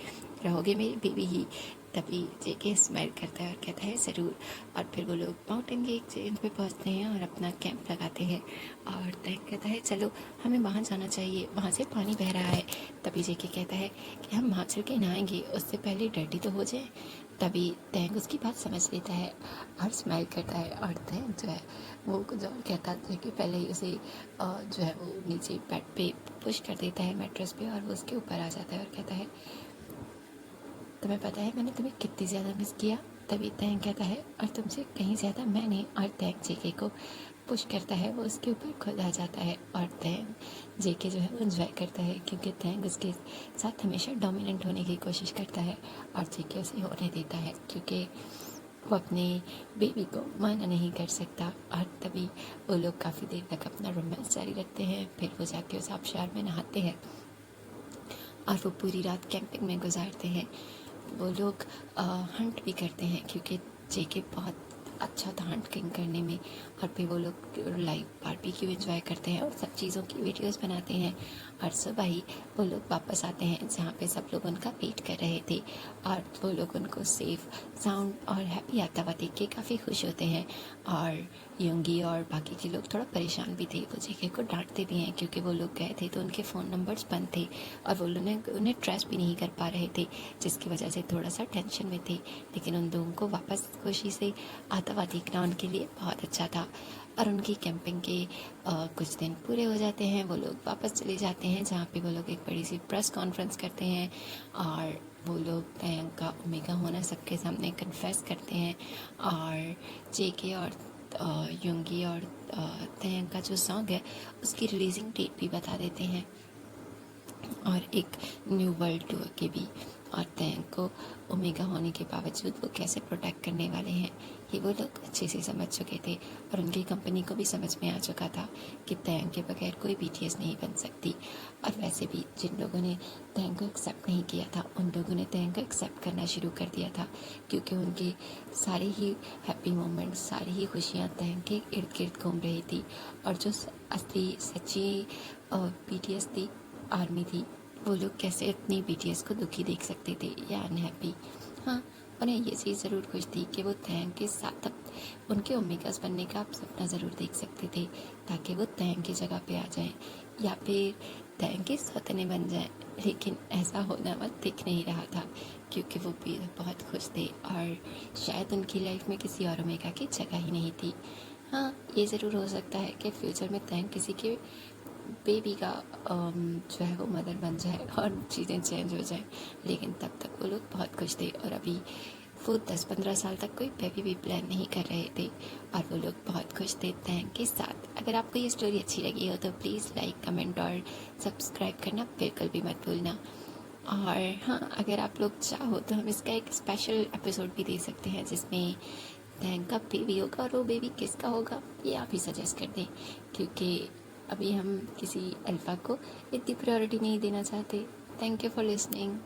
रहोगे मेरी बेबी ही। तभी जेके स्माइल करता है और कहता है, ज़रूर। और फिर वो लोग माउंटेन के एक जगह पे पहुंचते हैं और अपना कैंप लगाते हैं। और तैंग कहता है, चलो हमें वहाँ जाना चाहिए, वहाँ से पानी बह रहा है। तभी जेके कहता है कि हम वहाँ चल के नहाएंगे, उससे पहले डर्टी तो हो जाए। तभी तैंग उसकी बात समझ लेता है और स्माइल करता है। और तैंग जो है वो कुछ और कहता है कि पहले ही उसे जो है वो नीचे बेड पे पुश कर देता है मैट्रेस पे, और वो उसके ऊपर आ जाता है और कहता है, तुम्हें पता है मैंने तुम्हें कितनी ज़्यादा मिस किया। तभी तैंग कहता है, और तुमसे कहीं ज़्यादा मैंने। और तैंग जेके को पुश करता है, वो उसके ऊपर खुद आ जाता है। और तैंग जेके जो है वो इन्जॉय करता है, क्योंकि तैंग उसके साथ हमेशा डोमिनेंट होने की कोशिश करता है और जेके उसे होने देता है, क्योंकि वो अपने बेबी को मना नहीं कर सकता। और तभी वो लोग काफ़ी देर तक अपना रोमांस जारी रखते हैं। फिर वो जाके उस आबशार में नहाते हैं और वो पूरी रात कैंपिंग में गुजारते हैं। वो लोग हंट भी करते हैं, क्योंकि जेके बहुत अच्छा था हंटिंग करने में। और फिर वो लोग लाइव बारबेक्यू एंजॉय करते हैं और सब चीज़ों की वीडियोस बनाते हैं। और सुबह ही वो लोग वापस आते हैं, जहाँ पे सब लोग उनका वेट कर रहे थे। और वो लोग उनको सेफ, साउंड और हैप्पी आता हुआ देख के काफ़ी खुश होते हैं। और योंगी और बाकी के लोग थोड़ा परेशान भी थे, वो जेके को डांटते भी हैं, क्योंकि वो लोग गए थे तो उनके फ़ोन नंबर्स बंद थे और वो लोग उन्हें ट्रेस भी नहीं कर पा रहे थे, जिसकी वजह से थोड़ा सा टेंशन में थे। लेकिन उन लोगों को वापस खुशी से आता हुआ देखना उनके लिए बहुत अच्छा था। और उनकी कैंपिंग के कुछ दिन पूरे हो जाते हैं, वो लोग वापस चले जाते हैं, जहाँ पे वो लोग एक बड़ी सी प्रेस कॉन्फ्रेंस करते हैं। और वो लोग तैंग का ओमेगा होना सबके सामने कन्फेस करते हैं। और जेके और योंगी और तैंग का जो सॉन्ग है उसकी रिलीजिंग डेट भी बता देते हैं, और एक न्यू वर्ल्ड टूर की भी। और तैंग को ओमेगा होने के बावजूद वो कैसे प्रोटेक्ट करने वाले हैं, ये वो लोग अच्छे से समझ चुके थे। और उनकी कंपनी को भी समझ में आ चुका था कि तैंग के बगैर कोई बीटीएस नहीं बन सकती। और वैसे भी जिन लोगों ने तैंग को एक्सेप्ट नहीं किया था, उन लोगों ने तैंग को एक्सेप्ट करना शुरू कर दिया था, क्योंकि उनके सारे ही हैप्पी मोमेंट्स, सारी ही खुशियाँ तैंग के इर्द गिर्द घूम रही थी। और जो असली सच्ची बीटीएस थी, आर्मी थी, वो लोग कैसे अपनी बीटीएस को दुखी देख सकते थे या अनहैप्पी। हाँ, उन्हें ये चीज़ ज़रूर खुश थी कि वो तैंग के साथ अब उनके ओमेगास बनने का आप सपना ज़रूर देख सकते थे, ताकि वो तैंग की जगह पे आ जाएं या फिर तैंग के सौतने बन जाएं। लेकिन ऐसा होना मत दिख नहीं रहा था, क्योंकि वो भी बहुत खुश थे और शायद उनकी लाइफ में किसी और ओमेगा की जगह ही नहीं थी। हाँ, ये ज़रूर हो सकता है कि फ्यूचर में तैंग किसी के बेबी का जो है वो मदर बन जाए और चीज़ें चेंज हो जाए, लेकिन तब तक वो लोग बहुत खुश थे। और अभी वो 10-15 साल तक कोई बेबी भी प्लान नहीं कर रहे थे, और वो लोग बहुत खुश थे तैंग के साथ। अगर आपको ये स्टोरी अच्छी लगी हो तो प्लीज़ लाइक, कमेंट और सब्सक्राइब करना बिल्कुल भी मत भूलना। और हाँ, अगर आप लोग चाहो तो हम इसका एक स्पेशल एपिसोड भी दे सकते हैं, जिसमें तैंग का बेबी होगा, और वो बेबी किसका होगा ये आप ही सजेस्ट कर दें, क्योंकि अभी हम किसी अल्फ़ा को इतनी प्रायोरिटी नहीं देना चाहते। Thank you for listening.